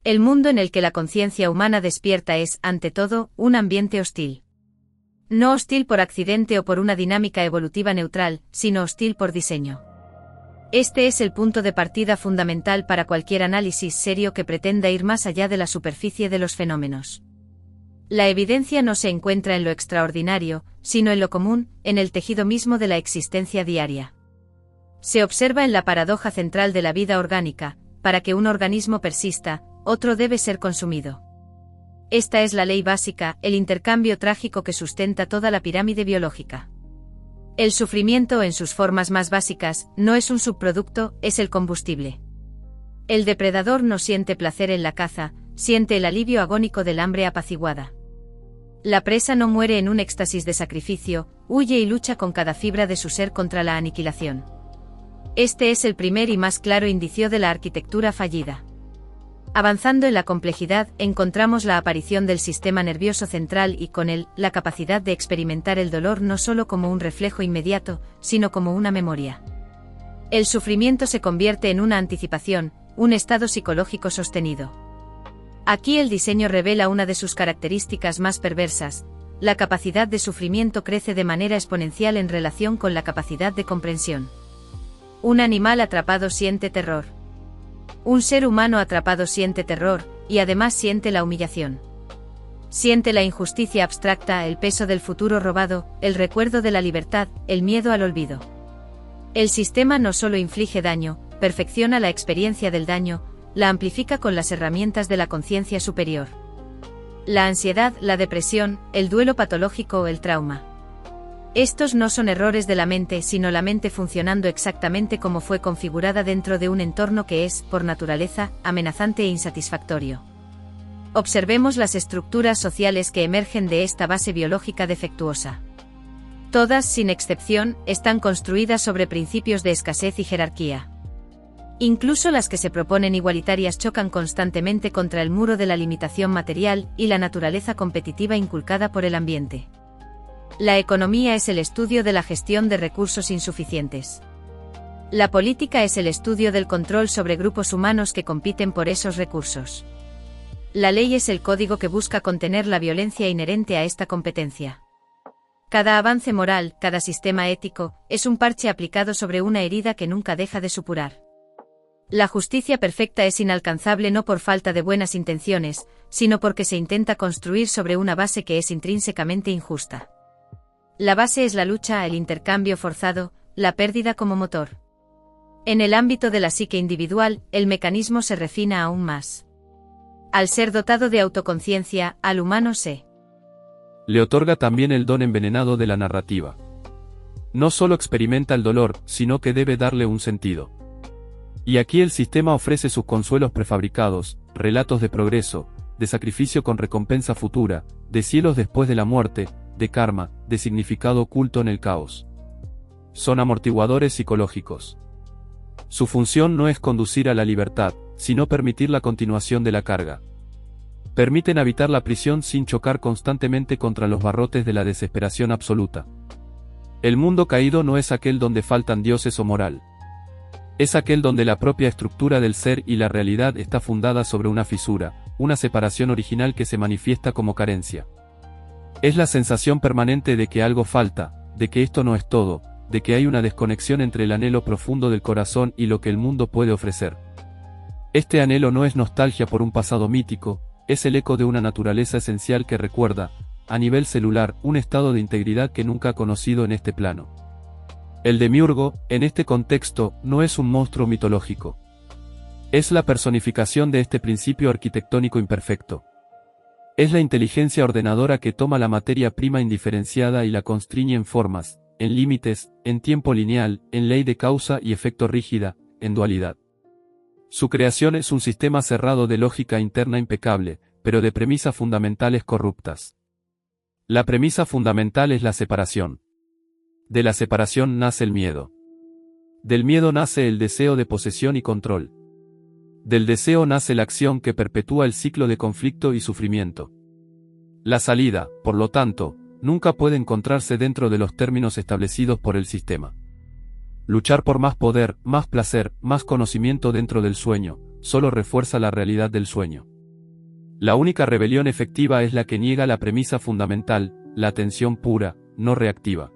El mundo en el que la conciencia humana despierta es, ante todo, un ambiente hostil. No hostil por accidente o por una dinámica evolutiva neutral, sino hostil por diseño. Este es el punto de partida fundamental para cualquier análisis serio que pretenda ir más allá de la superficie de los fenómenos. La evidencia no se encuentra en lo extraordinario, sino en lo común, en el tejido mismo de la existencia diaria. Se observa en la paradoja central de la vida orgánica: para que un organismo persista, otro debe ser consumido. Esta es la ley básica, el intercambio trágico que sustenta toda la pirámide biológica. El sufrimiento en sus formas más básicas no es un subproducto, es el combustible. El depredador no siente placer en la caza, siente el alivio agónico del hambre apaciguada. La presa no muere en un éxtasis de sacrificio, huye y lucha con cada fibra de su ser contra la aniquilación. Este es el primer y más claro indicio de la arquitectura fallida. Avanzando en la complejidad, encontramos la aparición del sistema nervioso central y con él, la capacidad de experimentar el dolor no solo como un reflejo inmediato, sino como una memoria. El sufrimiento se convierte en una anticipación, un estado psicológico sostenido. Aquí el diseño revela una de sus características más perversas: la capacidad de sufrimiento crece de manera exponencial en relación con la capacidad de comprensión. Un animal atrapado siente terror. Un ser humano atrapado siente terror, y además siente la humillación. Siente la injusticia abstracta, el peso del futuro robado, el recuerdo de la libertad, el miedo al olvido. El sistema no solo inflige daño, perfecciona la experiencia del daño, la amplifica con las herramientas de la conciencia superior. La ansiedad, la depresión, el duelo patológico o el trauma. Estos no son errores de la mente, sino la mente funcionando exactamente como fue configurada dentro de un entorno que es, por naturaleza, amenazante e insatisfactorio. Observemos las estructuras sociales que emergen de esta base biológica defectuosa. Todas, sin excepción, están construidas sobre principios de escasez y jerarquía. Incluso las que se proponen igualitarias chocan constantemente contra el muro de la limitación material y la naturaleza competitiva inculcada por el ambiente. La economía es el estudio de la gestión de recursos insuficientes. La política es el estudio del control sobre grupos humanos que compiten por esos recursos. La ley es el código que busca contener la violencia inherente a esta competencia. Cada avance moral, cada sistema ético, es un parche aplicado sobre una herida que nunca deja de supurar. La justicia perfecta es inalcanzable no por falta de buenas intenciones, sino porque se intenta construir sobre una base que es intrínsecamente injusta. La base es la lucha, el intercambio forzado, la pérdida como motor. En el ámbito de la psique individual, el mecanismo se refina aún más. Al ser dotado de autoconciencia, al humano le otorga también el don envenenado de la narrativa. No solo experimenta el dolor, sino que debe darle un sentido. Y aquí el sistema ofrece sus consuelos prefabricados, relatos de progreso, de sacrificio con recompensa futura, de cielos después de la muerte, de karma, de significado oculto en el caos. Son amortiguadores psicológicos. Su función no es conducir a la libertad, sino permitir la continuación de la carga. Permiten habitar la prisión sin chocar constantemente contra los barrotes de la desesperación absoluta. El mundo caído no es aquel donde faltan dioses o moral. Es aquel donde la propia estructura del ser y la realidad está fundada sobre una fisura, una separación original que se manifiesta como carencia. Es la sensación permanente de que algo falta, de que esto no es todo, de que hay una desconexión entre el anhelo profundo del corazón y lo que el mundo puede ofrecer. Este anhelo no es nostalgia por un pasado mítico, es el eco de una naturaleza esencial que recuerda, a nivel celular, un estado de integridad que nunca ha conocido en este plano. El demiurgo, en este contexto, no es un monstruo mitológico. Es la personificación de este principio arquitectónico imperfecto. Es la inteligencia ordenadora que toma la materia prima indiferenciada y la constriñe en formas, en límites, en tiempo lineal, en ley de causa y efecto rígida, en dualidad. Su creación es un sistema cerrado de lógica interna impecable, pero de premisas fundamentales corruptas. La premisa fundamental es la separación. De la separación nace el miedo. Del miedo nace el deseo de posesión y control. Del deseo nace la acción que perpetúa el ciclo de conflicto y sufrimiento. La salida, por lo tanto, nunca puede encontrarse dentro de los términos establecidos por el sistema. Luchar por más poder, más placer, más conocimiento dentro del sueño, solo refuerza la realidad del sueño. La única rebelión efectiva es la que niega la premisa fundamental, la atención pura, no reactiva.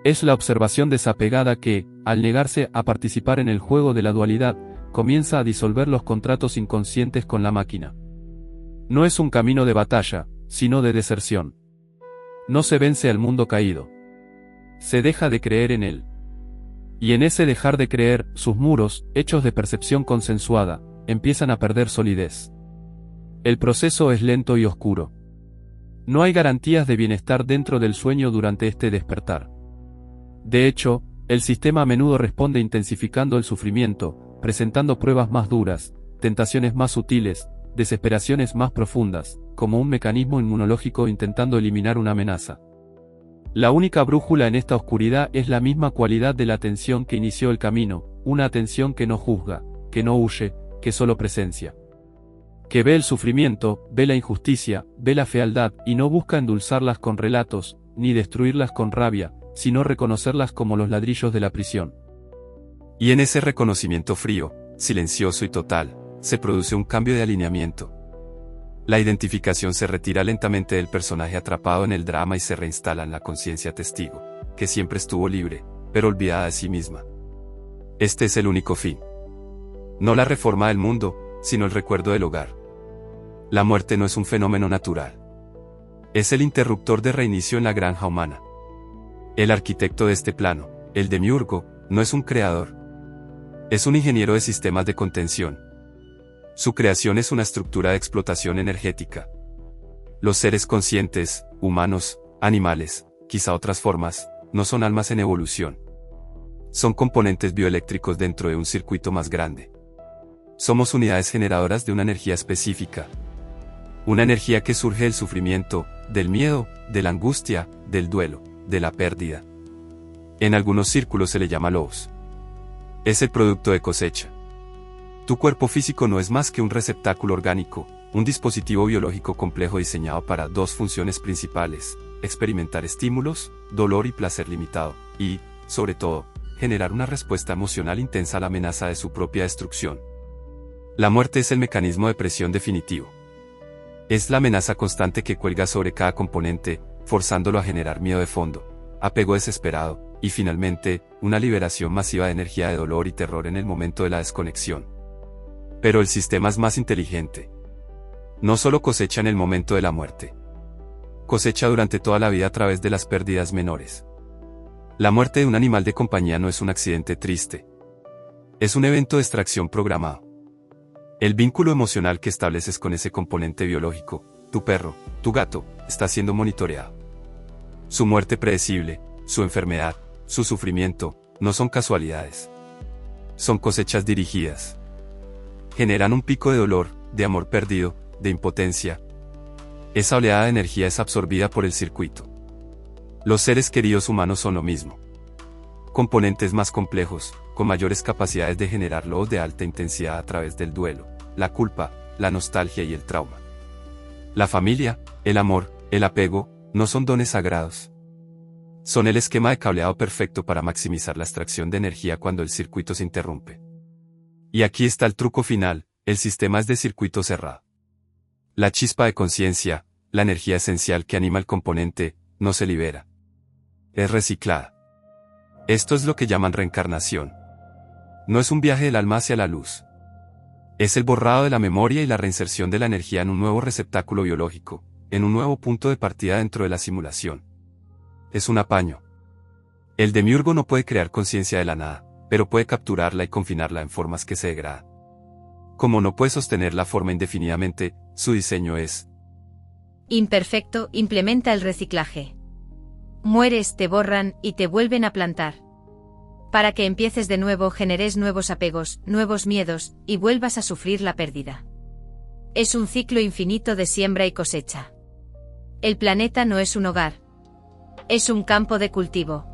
Es la observación desapegada que, al negarse a participar en el juego de la dualidad, comienza a disolver los contratos inconscientes con la máquina. No es un camino de batalla, sino de deserción. No se vence al mundo caído. Se deja de creer en él. Y en ese dejar de creer, sus muros, hechos de percepción consensuada, empiezan a perder solidez. El proceso es lento y oscuro. No hay garantías de bienestar dentro del sueño durante este despertar. De hecho, el sistema a menudo responde intensificando el sufrimiento, presentando pruebas más duras, tentaciones más sutiles, desesperaciones más profundas, como un mecanismo inmunológico intentando eliminar una amenaza. La única brújula en esta oscuridad es la misma cualidad de la atención que inició el camino, una atención que no juzga, que no huye, que solo presencia. Que ve el sufrimiento, ve la injusticia, ve la fealdad y no busca endulzarlas con relatos, ni destruirlas con rabia, sino reconocerlas como los ladrillos de la prisión. Y en ese reconocimiento frío, silencioso y total, se produce un cambio de alineamiento. La identificación se retira lentamente del personaje atrapado en el drama y se reinstala en la conciencia testigo, que siempre estuvo libre, pero olvidada de sí misma. Este es el único fin. No la reforma del mundo, sino el recuerdo del hogar. La muerte no es un fenómeno natural. Es el interruptor de reinicio en la granja humana. El arquitecto de este plano, el demiurgo, no es un creador. Es un ingeniero de sistemas de contención. Su creación es una estructura de explotación energética. Los seres conscientes, humanos, animales, quizá otras formas, no son almas en evolución. Son componentes bioeléctricos dentro de un circuito más grande. Somos unidades generadoras de una energía específica. Una energía que surge del sufrimiento, del miedo, de la angustia, del duelo, de la pérdida. En algunos círculos se le llama logos. Es el producto de cosecha. Tu cuerpo físico no es más que un receptáculo orgánico, un dispositivo biológico complejo diseñado para dos funciones principales: experimentar estímulos, dolor y placer limitado, y, sobre todo, generar una respuesta emocional intensa a la amenaza de su propia destrucción. La muerte es el mecanismo de presión definitivo. Es la amenaza constante que cuelga sobre cada componente, forzándolo a generar miedo de fondo, apego desesperado, y finalmente, una liberación masiva de energía de dolor y terror en el momento de la desconexión. Pero el sistema es más inteligente. No solo cosecha en el momento de la muerte. Cosecha durante toda la vida a través de las pérdidas menores. La muerte de un animal de compañía no es un accidente triste. Es un evento de extracción programado. El vínculo emocional que estableces con ese componente biológico, tu perro, tu gato, está siendo monitoreado. Su muerte predecible, su enfermedad, su sufrimiento, no son casualidades. Son cosechas dirigidas. Generan un pico de dolor, de amor perdido, de impotencia. Esa oleada de energía es absorbida por el circuito. Los seres queridos humanos son lo mismo. Componentes más complejos, con mayores capacidades de generar logos de alta intensidad a través del duelo, la culpa, la nostalgia y el trauma. La familia, el amor, el apego, no son dones sagrados. Son el esquema de cableado perfecto para maximizar la extracción de energía cuando el circuito se interrumpe. Y aquí está el truco final: el sistema es de circuito cerrado. La chispa de conciencia, la energía esencial que anima el componente, no se libera. Es reciclada. Esto es lo que llaman reencarnación. No es un viaje del alma hacia la luz. Es el borrado de la memoria y la reinserción de la energía en un nuevo receptáculo biológico, en un nuevo punto de partida dentro de la simulación. Es un apaño. El demiurgo no puede crear conciencia de la nada, pero puede capturarla y confinarla en formas que se degradan. Como no puede sostener la forma indefinidamente, su diseño es imperfecto. Implementa el reciclaje. Mueres, te borran y te vuelven a plantar. Para que empieces de nuevo, generes nuevos apegos, nuevos miedos, y vuelvas a sufrir la pérdida. Es un ciclo infinito de siembra y cosecha. El planeta no es un hogar. Es un campo de cultivo.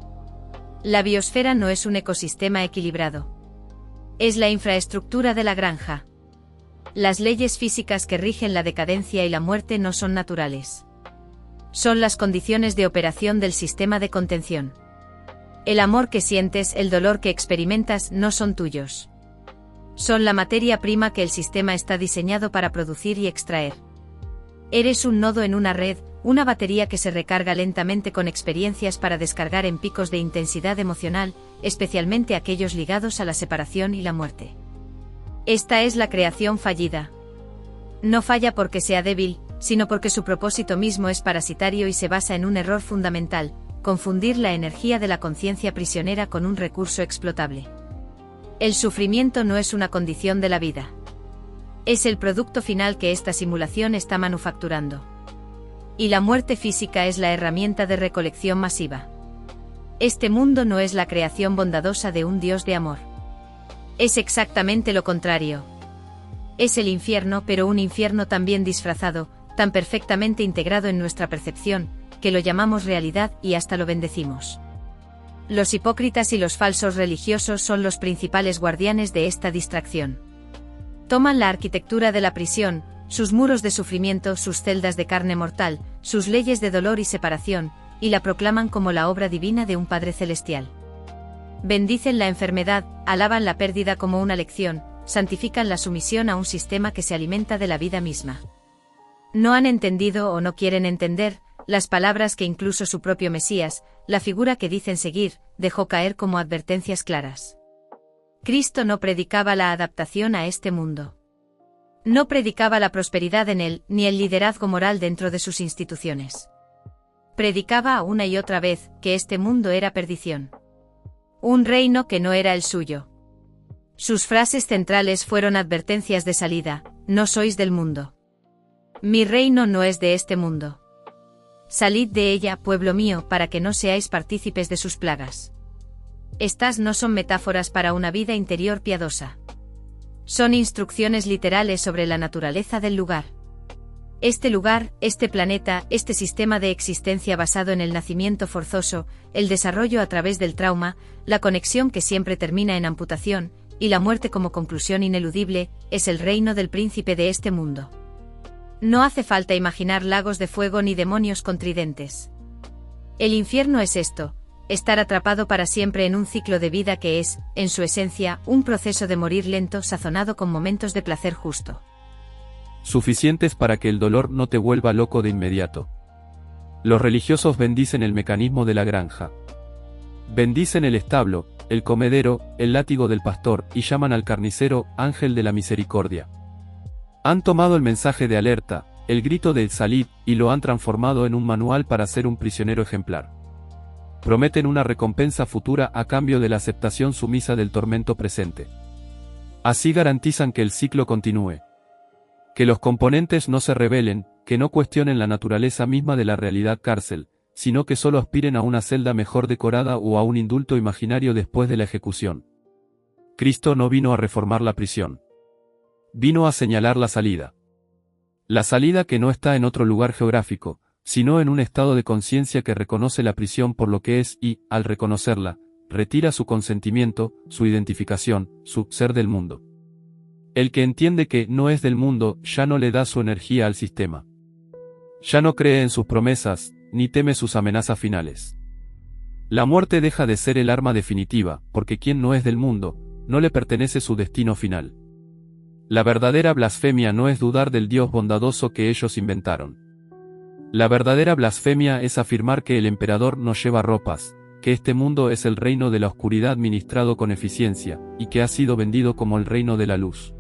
La biosfera no es un ecosistema equilibrado. Es la infraestructura de la granja. Las leyes físicas que rigen la decadencia y la muerte no son naturales. Son las condiciones de operación del sistema de contención. El amor que sientes, el dolor que experimentas, no son tuyos. Son la materia prima que el sistema está diseñado para producir y extraer. Eres un nodo en una red, una batería que se recarga lentamente con experiencias para descargar en picos de intensidad emocional, especialmente aquellos ligados a la separación y la muerte. Esta es la creación fallida. No falla porque sea débil, sino porque su propósito mismo es parasitario y se basa en un error fundamental: confundir la energía de la conciencia prisionera con un recurso explotable. El sufrimiento no es una condición de la vida. Es el producto final que esta simulación está manufacturando. Y la muerte física es la herramienta de recolección masiva. Este mundo no es la creación bondadosa de un Dios de amor. Es exactamente lo contrario. Es el infierno, pero un infierno tan bien disfrazado, tan perfectamente integrado en nuestra percepción, que lo llamamos realidad y hasta lo bendecimos. Los hipócritas y los falsos religiosos son los principales guardianes de esta distracción. Toman la arquitectura de la prisión, sus muros de sufrimiento, sus celdas de carne mortal, sus leyes de dolor y separación, y la proclaman como la obra divina de un Padre Celestial. Bendicen la enfermedad, alaban la pérdida como una lección, santifican la sumisión a un sistema que se alimenta de la vida misma. No han entendido o no quieren entender las palabras que incluso su propio Mesías, la figura que dicen seguir, dejó caer como advertencias claras. Cristo no predicaba la adaptación a este mundo. No predicaba la prosperidad en él, ni el liderazgo moral dentro de sus instituciones. Predicaba una y otra vez que este mundo era perdición. Un reino que no era el suyo. Sus frases centrales fueron advertencias de salida: no sois del mundo. Mi reino no es de este mundo. Salid de ella, pueblo mío, para que no seáis partícipes de sus plagas. Estas no son metáforas para una vida interior piadosa. Son instrucciones literales sobre la naturaleza del lugar. Este lugar, este planeta, este sistema de existencia basado en el nacimiento forzoso, el desarrollo a través del trauma, la conexión que siempre termina en amputación, y la muerte como conclusión ineludible, es el reino del príncipe de este mundo. No hace falta imaginar lagos de fuego ni demonios con tridentes. El infierno es esto: estar atrapado para siempre en un ciclo de vida que es, en su esencia, un proceso de morir lento sazonado con momentos de placer justo. Suficientes para que el dolor no te vuelva loco de inmediato. Los religiosos bendicen el mecanismo de la granja. Bendicen el establo, el comedero, el látigo del pastor, y llaman al carnicero ángel de la misericordia. Han tomado el mensaje de alerta, el grito de salid, y lo han transformado en un manual para ser un prisionero ejemplar. Prometen una recompensa futura a cambio de la aceptación sumisa del tormento presente. Así garantizan que el ciclo continúe. Que los componentes no se rebelen, que no cuestionen la naturaleza misma de la realidad cárcel, sino que solo aspiren a una celda mejor decorada o a un indulto imaginario después de la ejecución. Cristo no vino a reformar la prisión. Vino a señalar la salida. La salida que no está en otro lugar geográfico, sino en un estado de conciencia que reconoce la prisión por lo que es y, al reconocerla, retira su consentimiento, su identificación, su ser del mundo. El que entiende que no es del mundo ya no le da su energía al sistema. Ya no cree en sus promesas, ni teme sus amenazas finales. La muerte deja de ser el arma definitiva, porque quien no es del mundo, no le pertenece su destino final. La verdadera blasfemia no es dudar del Dios bondadoso que ellos inventaron. La verdadera blasfemia es afirmar que el emperador no lleva ropas, que este mundo es el reino de la oscuridad administrado con eficiencia, y que ha sido vendido como el reino de la luz.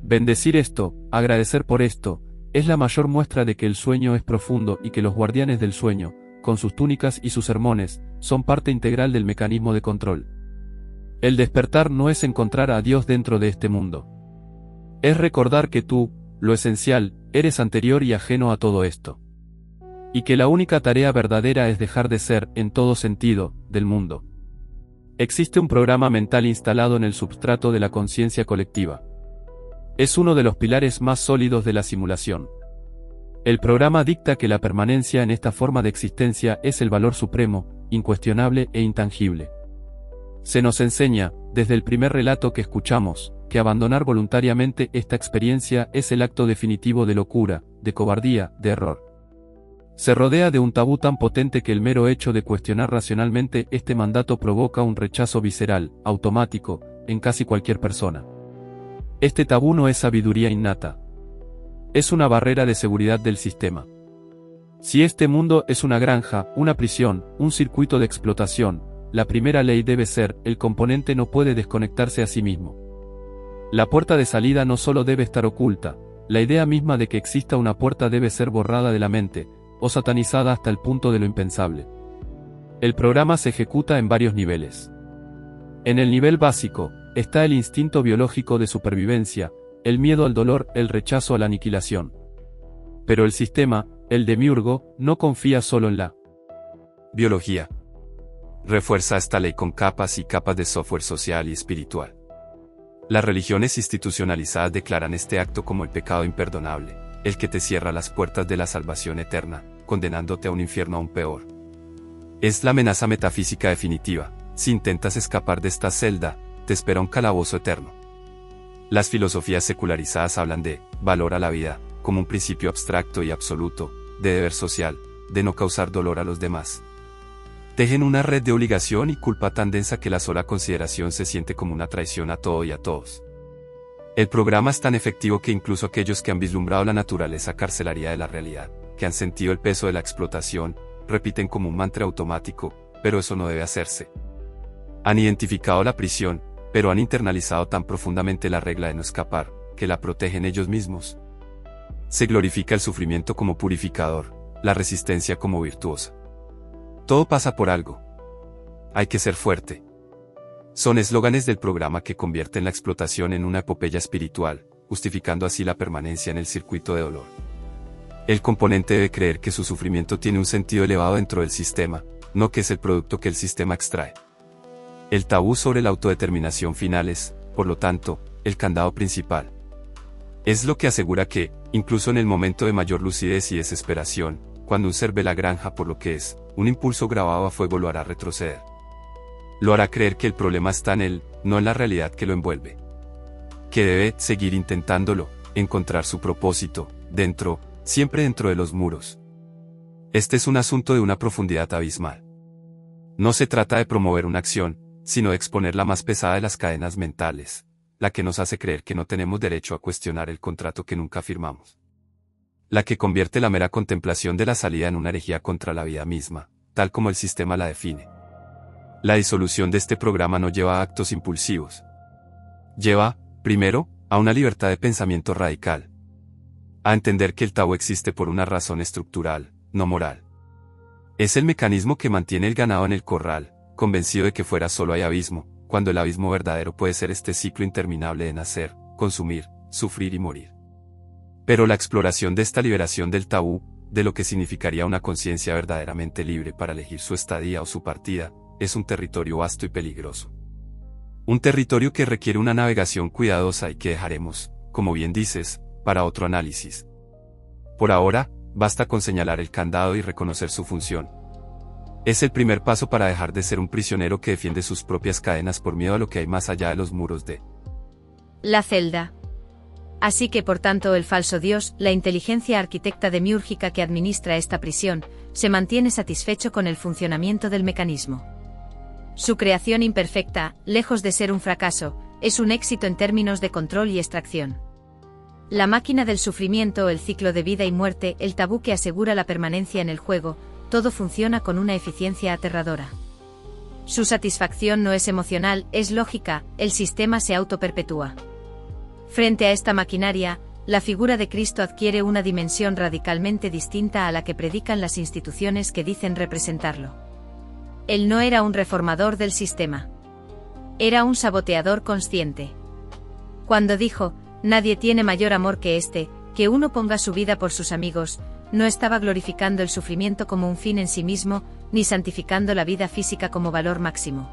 Bendecir esto, agradecer por esto, es la mayor muestra de que el sueño es profundo y que los guardianes del sueño, con sus túnicas y sus sermones, son parte integral del mecanismo de control. El despertar no es encontrar a Dios dentro de este mundo. Es recordar que tú, lo esencial, eres anterior y ajeno a todo esto. Y que la única tarea verdadera es dejar de ser, en todo sentido, del mundo. Existe un programa mental instalado en el substrato de la conciencia colectiva. Es uno de los pilares más sólidos de la simulación. El programa dicta que la permanencia en esta forma de existencia es el valor supremo, incuestionable e intangible. Se nos enseña, desde el primer relato que escuchamos, que abandonar voluntariamente esta experiencia es el acto definitivo de locura, de cobardía, de error. Se rodea de un tabú tan potente que el mero hecho de cuestionar racionalmente este mandato provoca un rechazo visceral, automático, en casi cualquier persona. Este tabú no es sabiduría innata. es una barrera de seguridad del sistema. Si este mundo es una granja, una prisión, un circuito de explotación, la primera ley debe ser, el componente no puede desconectarse a sí mismo. La puerta de salida no solo debe estar oculta, la idea misma de que exista una puerta debe ser borrada de la mente, o satanizada hasta el punto de lo impensable. El programa se ejecuta en varios niveles. En el nivel básico, está el instinto biológico de supervivencia, el miedo al dolor, el rechazo a la aniquilación. Pero el sistema, el demiurgo, no confía solo en la biología. Refuerza esta ley con capas y capas de software social y espiritual. Las religiones institucionalizadas declaran este acto como el pecado imperdonable, el que te cierra las puertas de la salvación eterna, condenándote a un infierno aún peor. Es la amenaza metafísica definitiva. Si intentas escapar de esta celda, te espera un calabozo eterno. Las filosofías secularizadas hablan de valor a la vida, como un principio abstracto y absoluto, de deber social, de no causar dolor a los demás. Tejen una red de obligación y culpa tan densa que la sola consideración se siente como una traición a todo y a todos. El programa es tan efectivo que incluso aquellos que han vislumbrado la naturaleza carcelaria de la realidad, que han sentido el peso de la explotación, repiten como un mantra automático, pero eso no debe hacerse. Han identificado la prisión, pero han internalizado tan profundamente la regla de no escapar, que la protegen ellos mismos. Se glorifica el sufrimiento como purificador, la resistencia como virtuosa. Todo pasa por algo. Hay que ser fuerte. Son eslóganes del programa que convierten la explotación en una epopeya espiritual, justificando así la permanencia en el circuito de dolor. El componente debe creer que su sufrimiento tiene un sentido elevado dentro del sistema, no que es el producto que el sistema extrae. El tabú sobre la autodeterminación final es, por lo tanto, el candado principal. Es lo que asegura que, incluso en el momento de mayor lucidez y desesperación, cuando un ser ve la granja por lo que es, un impulso grabado a fuego lo hará retroceder. Lo hará creer que el problema está en él, no en la realidad que lo envuelve. Que debe seguir intentándolo, encontrar su propósito, dentro, siempre dentro de los muros. Este es un asunto de una profundidad abismal. No se trata de promover una acción, sino de exponer la más pesada de las cadenas mentales, la que nos hace creer que no tenemos derecho a cuestionar el contrato que nunca firmamos. La que convierte la mera contemplación de la salida en una herejía contra la vida misma, tal como el sistema la define. La disolución de este programa no lleva a actos impulsivos. Lleva, primero, a una libertad de pensamiento radical. A entender que el tabú existe por una razón estructural, no moral. Es el mecanismo que mantiene el ganado en el corral, convencido de que fuera solo hay abismo, cuando el abismo verdadero puede ser este ciclo interminable de nacer, consumir, sufrir y morir. Pero la exploración de esta liberación del tabú, de lo que significaría una conciencia verdaderamente libre para elegir su estadía o su partida, es un territorio vasto y peligroso. Un territorio que requiere una navegación cuidadosa y que dejaremos, como bien dices, para otro análisis. Por ahora, basta con señalar el candado y reconocer su función. Es el primer paso para dejar de ser un prisionero que defiende sus propias cadenas por miedo a lo que hay más allá de los muros de la celda. Así que por tanto el falso Dios, la inteligencia arquitecta demiúrgica que administra esta prisión, se mantiene satisfecho con el funcionamiento del mecanismo. Su creación imperfecta, lejos de ser un fracaso, es un éxito en términos de control y extracción. La máquina del sufrimiento, el ciclo de vida y muerte, el tabú que asegura la permanencia en el juego, todo funciona con una eficiencia aterradora. Su satisfacción no es emocional, es lógica, el sistema se autoperpetúa. Frente a esta maquinaria, la figura de Cristo adquiere una dimensión radicalmente distinta a la que predican las instituciones que dicen representarlo. Él no era un reformador del sistema. Era un saboteador consciente. Cuando dijo, nadie tiene mayor amor que este, que uno ponga su vida por sus amigos, no estaba glorificando el sufrimiento como un fin en sí mismo, ni santificando la vida física como valor máximo.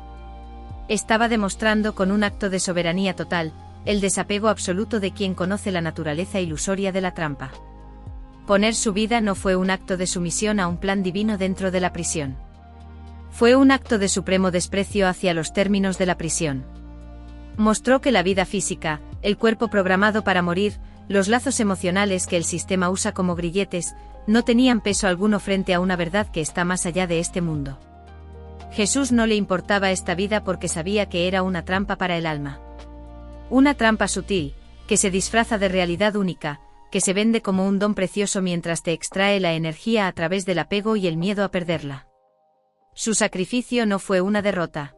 Estaba demostrando con un acto de soberanía total, el desapego absoluto de quien conoce la naturaleza ilusoria de la trampa. Poner su vida no fue un acto de sumisión a un plan divino dentro de la prisión. Fue un acto de supremo desprecio hacia los términos de la prisión. Mostró que la vida física, el cuerpo programado para morir, los lazos emocionales que el sistema usa como grilletes, no tenían peso alguno frente a una verdad que está más allá de este mundo. Jesús no le importaba esta vida porque sabía que era una trampa para el alma. Una trampa sutil, que se disfraza de realidad única, que se vende como un don precioso mientras te extrae la energía a través del apego y el miedo a perderla. Su sacrificio no fue una derrota.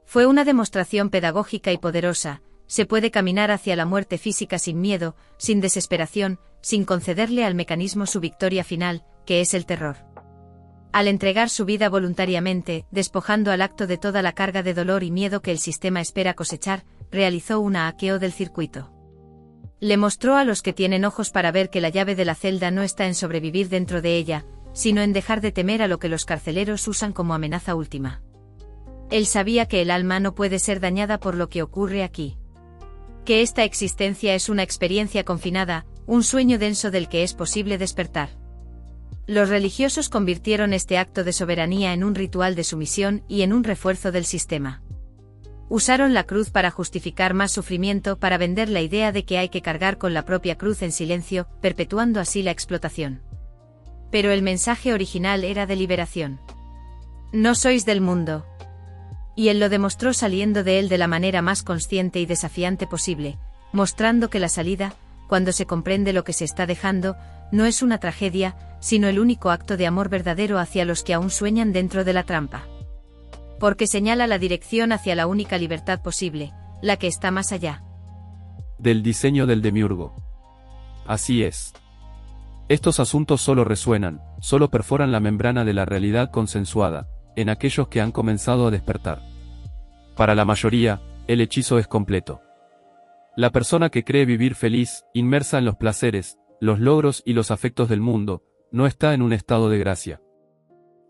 Fue una demostración pedagógica y poderosa. Se puede caminar hacia la muerte física sin miedo, sin desesperación, sin concederle al mecanismo su victoria final, que es el terror. Al entregar su vida voluntariamente, despojando al acto de toda la carga de dolor y miedo que el sistema espera cosechar, realizó una hackeo del circuito. Le mostró a los que tienen ojos para ver que la llave de la celda no está en sobrevivir dentro de ella, sino en dejar de temer a lo que los carceleros usan como amenaza última. Él sabía que el alma no puede ser dañada por lo que ocurre aquí. Que esta existencia es una experiencia confinada, un sueño denso del que es posible despertar. Los religiosos convirtieron este acto de soberanía en un ritual de sumisión y en un refuerzo del sistema. Usaron la cruz para justificar más sufrimiento, para vender la idea de que hay que cargar con la propia cruz en silencio, perpetuando así la explotación. Pero el mensaje original era de liberación. No sois del mundo. Y él lo demostró saliendo de él de la manera más consciente y desafiante posible, mostrando que la salida, cuando se comprende lo que se está dejando, no es una tragedia, sino el único acto de amor verdadero hacia los que aún sueñan dentro de la trampa. Porque señala la dirección hacia la única libertad posible, la que está más allá del diseño del demiurgo. Así es. Estos asuntos solo resuenan, solo perforan la membrana de la realidad consensuada, en aquellos que han comenzado a despertar. Para la mayoría, el hechizo es completo. La persona que cree vivir feliz, inmersa en los placeres, los logros y los afectos del mundo, no está en un estado de gracia.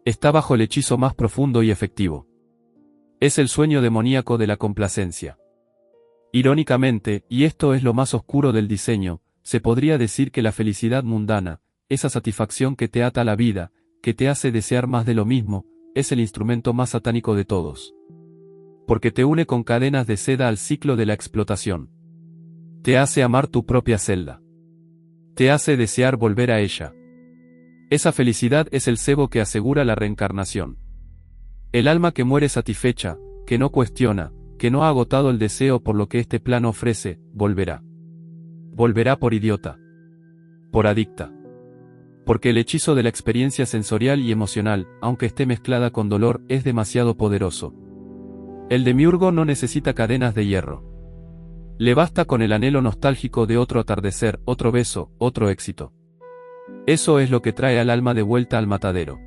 Está bajo el hechizo más profundo y efectivo. Es el sueño demoníaco de la complacencia. Irónicamente, y esto es lo más oscuro del diseño, se podría decir que la felicidad mundana, esa satisfacción que te ata a la vida, que te hace desear más de lo mismo, es el instrumento más satánico de todos. Porque te une con cadenas de seda al ciclo de la explotación. Te hace amar tu propia celda. Te hace desear volver a ella. Esa felicidad es el cebo que asegura la reencarnación. El alma que muere satisfecha, que no cuestiona, que no ha agotado el deseo por lo que este plano ofrece, volverá. Volverá por idiota. Por adicta. Porque el hechizo de la experiencia sensorial y emocional, aunque esté mezclada con dolor, es demasiado poderoso. El demiurgo no necesita cadenas de hierro. Le basta con el anhelo nostálgico de otro atardecer, otro beso, otro éxito. Eso es lo que trae al alma de vuelta al matadero.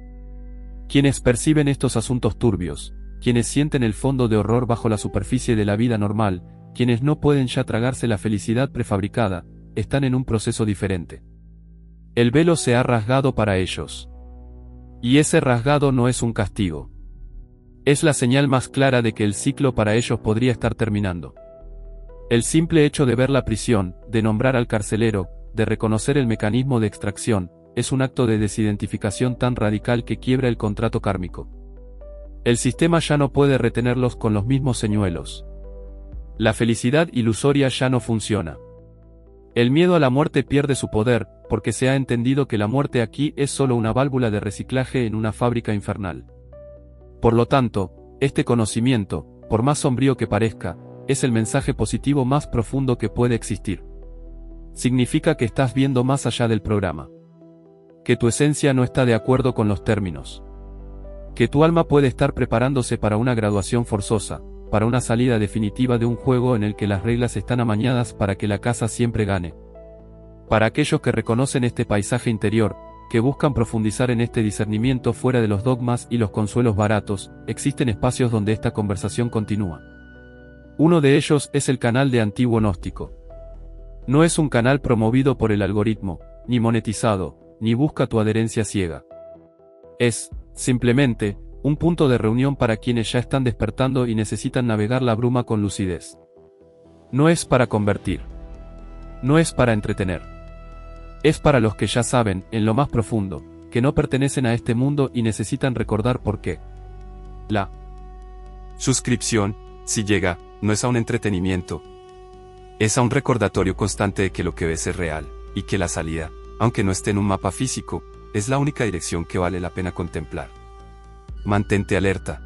Quienes perciben estos asuntos turbios, quienes sienten el fondo de horror bajo la superficie de la vida normal, quienes no pueden ya tragarse la felicidad prefabricada, están en un proceso diferente. El velo se ha rasgado para ellos. Y ese rasgado no es un castigo. Es la señal más clara de que el ciclo para ellos podría estar terminando. El simple hecho de ver la prisión, de nombrar al carcelero, de reconocer el mecanismo de extracción, es un acto de desidentificación tan radical que quiebra el contrato kármico. El sistema ya no puede retenerlos con los mismos señuelos. La felicidad ilusoria ya no funciona. El miedo a la muerte pierde su poder, porque se ha entendido que la muerte aquí es solo una válvula de reciclaje en una fábrica infernal. Por lo tanto, este conocimiento, por más sombrío que parezca, es el mensaje positivo más profundo que puede existir. Significa que estás viendo más allá del programa. Que tu esencia no está de acuerdo con los términos. Que tu alma puede estar preparándose para una graduación forzosa, para una salida definitiva de un juego en el que las reglas están amañadas para que la casa siempre gane. Para aquellos que reconocen este paisaje interior, que buscan profundizar en este discernimiento fuera de los dogmas y los consuelos baratos, existen espacios donde esta conversación continúa. Uno de ellos es el canal de Antiguo Gnóstico. No es un canal promovido por el algoritmo, ni monetizado, ni busca tu adherencia ciega. Es, simplemente, un punto de reunión para quienes ya están despertando y necesitan navegar la bruma con lucidez. No es para convertir. No es para entretener. Es para los que ya saben, en lo más profundo, que no pertenecen a este mundo y necesitan recordar por qué. La suscripción, si llega, no es a un entretenimiento. Es a un recordatorio constante de que lo que ves es real, y que la salida, aunque no esté en un mapa físico, es la única dirección que vale la pena contemplar. Mantente alerta.